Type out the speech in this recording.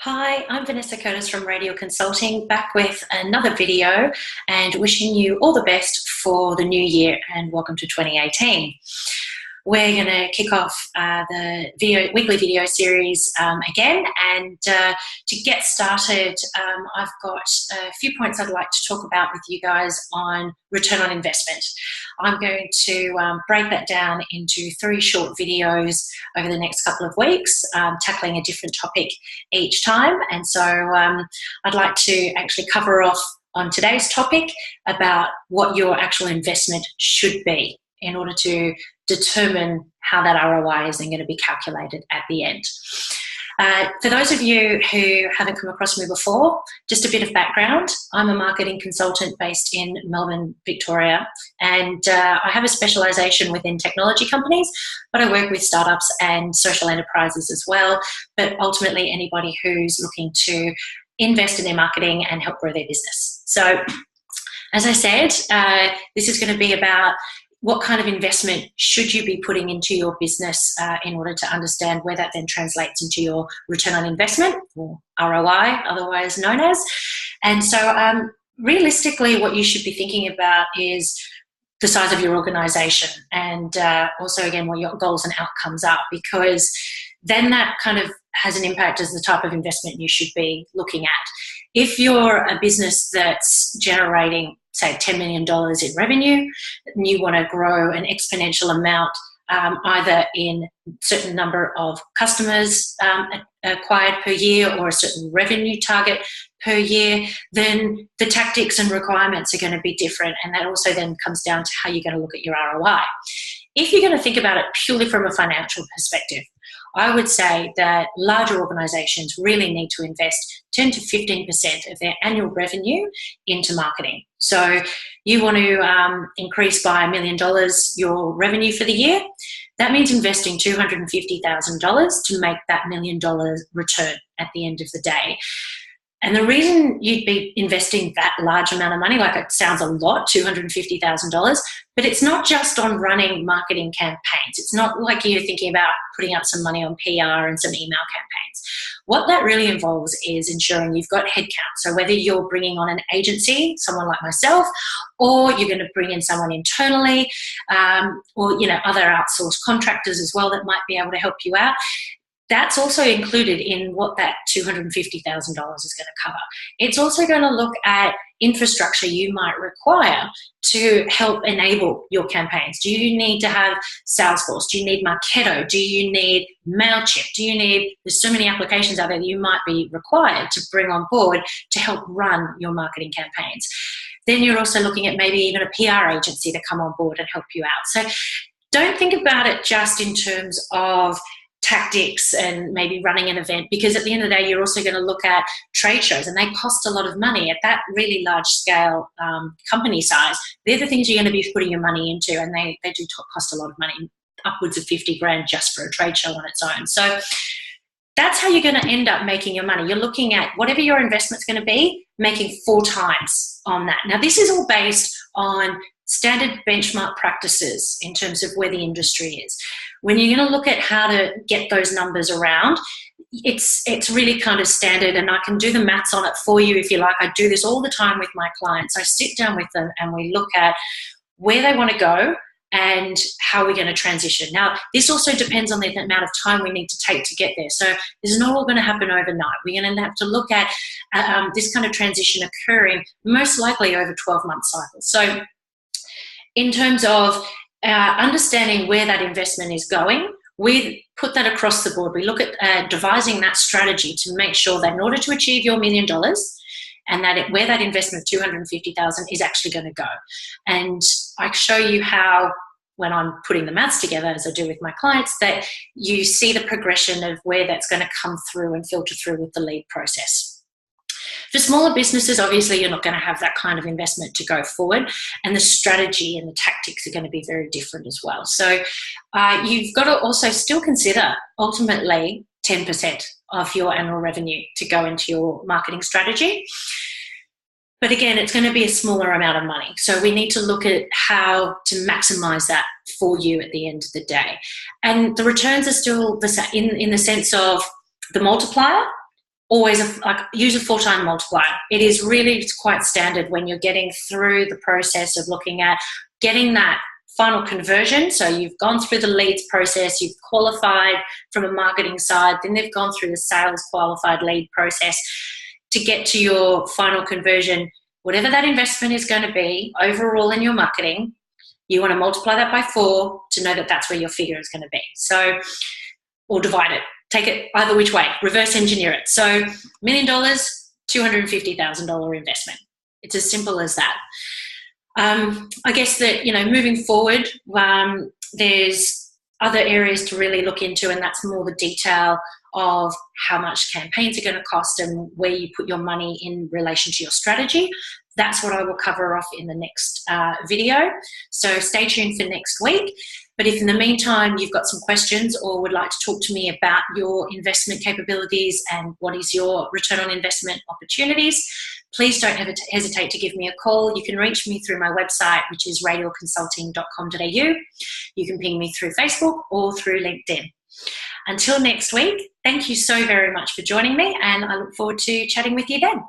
Hi, I'm Vanessa Curtis from Radio Consulting, back with another video and wishing you all the best for the new year and welcome to 2018. We're going to kick off the weekly video series again, and to get started, I've got a few points I'd like to talk about with you guys on return on investment. I'm going to break that down into 3 short videos over the next couple of weeks, tackling a different topic each time. And so I'd like to actually cover off on today's topic about what your actual investment should be in order to determine how that ROI is then going to be calculated at the end. For those of you who haven't come across me before, just a bit of background. I'm a marketing consultant based in Melbourne, Victoria, and I have a specialisation within technology companies, but I work with startups and social enterprises as well, but ultimately anybody who's looking to invest in their marketing and help grow their business. So, as I said, this is going to be about what kind of investment should you be putting into your business in order to understand where that then translates into your return on investment, or ROI, otherwise known as. And so realistically, what you should be thinking about is the size of your organisation, and also, again, what your goals and outcomes are, because then that kind of has an impact as the type of investment you should be looking at. If you're a business that's generating, say, $10 million in revenue, and you want to grow an exponential amount, either in certain number of customers acquired per year or a certain revenue target per year, then the tactics and requirements are going to be different, and that also then comes down to how you're going to look at your ROI. If you're going to think about it purely from a financial perspective, I would say that larger organisations really need to invest 10 to 15% of their annual revenue into marketing. So you want to increase by $1 million your revenue for the year. That means investing $250,000 to make that $1 million return at the end of the day. And the reason you'd be investing that large amount of money, like it sounds a lot, $250,000, but it's not just on running marketing campaigns. It's not like you're thinking about putting up some money on PR and some email campaigns. What that really involves is ensuring you've got headcount. So whether you're bringing on an agency, someone like myself, or you're going to bring in someone internally, or other outsourced contractors as well that might be able to help you out. That's also included in what that $250,000 is going to cover. It's also going to look at infrastructure you might require to help enable your campaigns. Do you need to have Salesforce? Do you need Marketo? Do you need MailChimp? There's so many applications out there that you might be required to bring on board to help run your marketing campaigns. Then you're also looking at maybe even a PR agency to come on board and help you out. So don't think about it just in terms of tactics and maybe running an event, because at the end of the day, you're also going to look at trade shows, and they cost a lot of money at that really large scale company size. They're the things you're going to be putting your money into, and they do cost a lot of money, upwards of 50 grand just for a trade show on its own. So that's how you're going to end up making your money. You're looking at whatever your investment's going to be, making 4 times on that. Now, this is all based on standard benchmark practices in terms of where the industry is. When you're going to look at how to get those numbers around, it's really kind of standard, and I can do the maths on it for you if you like. I do this all the time with my clients. I sit down with them and we look at where they want to go and how we're going to transition. Now, this also depends on the amount of time we need to take to get there. So this is not all going to happen overnight. We're going to have to look at this kind of transition occurring most likely over 12-month cycles. So in terms of understanding where that investment is going, we put that across the board. We look at devising that strategy to make sure that in order to achieve your $1 million, and that where that investment of $250,000 is actually going to go. And I show you how, when I'm putting the maths together, as I do with my clients, that you see the progression of where that's going to come through and filter through with the lead process. For smaller businesses, obviously, you're not going to have that kind of investment to go forward, and the strategy and the tactics are going to be very different as well. So you've got to also still consider ultimately 10% of your annual revenue to go into your marketing strategy. But again, it's going to be a smaller amount of money. So we need to look at how to maximize that for you at the end of the day. And the returns are still the same in the sense of the multiplier always use a full-time multiplier. It's quite standard when you're getting through the process of looking at getting that final conversion. So you've gone through the leads process, you've qualified from a marketing side, then they've gone through the sales qualified lead process to get to your final conversion. Whatever that investment is going to be overall in your marketing, you want to multiply that by 4 to know that that's where your figure is going to be. So, or divide it. Take it either which way, reverse engineer it. So $1 million, $250,000 investment. It's as simple as that. I guess that, moving forward, there's other areas to really look into, and that's more the detail of how much campaigns are going to cost and where you put your money in relation to your strategy. That's what I will cover off in the next video. So stay tuned for next week. But if in the meantime you've got some questions or would like to talk to me about your investment capabilities and what is your return on investment opportunities, please don't hesitate to give me a call. You can reach me through my website, which is radialconsulting.com.au. You can ping me through Facebook or through LinkedIn. Until next week, thank you so very much for joining me, and I look forward to chatting with you then.